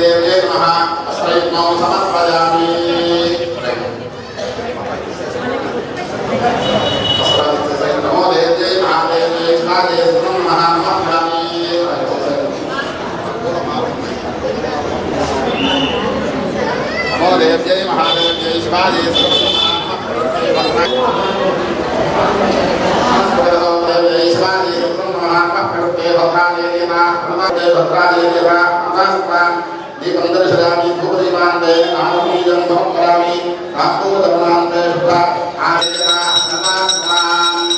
देव्यै नमः अश्वयुग्मौ समर्पयामि। नमो देव्यै महादेव्यै शिवायै नमः समर्पयामि। नमो देव्यै महादेव्यै शिवायै दीपंदर्शयामि भूरिमान्ते आनमीजं भवकरामि कापूरधर्मान्ते शुद्धा आदिना नमास्मान्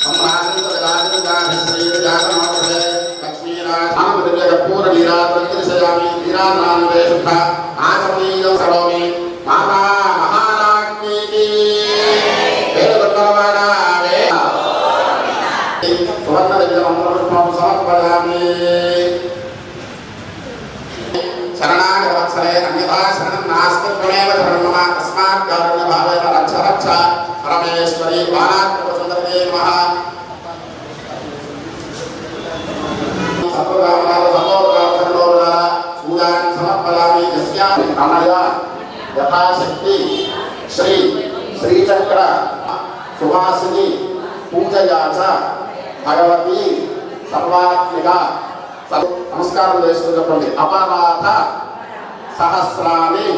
सम्मानितराजदाभिश्रीजातमावसे लक्ष्मीराजपूर्णलीलादर्शयामि लीलानान्ते शुद्धा आचमीजं करोमि माता महाराज्ञी की वेदगर्भवानावे सुवर्णविजयमन्त्रपुष्पं समर्पयामि। शरणागतवत्सले अन्यथा शरणं नास्ति त्वमेव शरणं मम तस्मात् कारुण्यभावेन रक्ष रक्ष परमेश्वरी बालात्मकसुन्दरी नमः। पूजां समर्पयामि यस्यां अनया यथाशक्ति श्री श्रीचक्र सुवासिनी पूजया च भगवती सर्वात्मिका नमस्कार अपराध सहस्राणि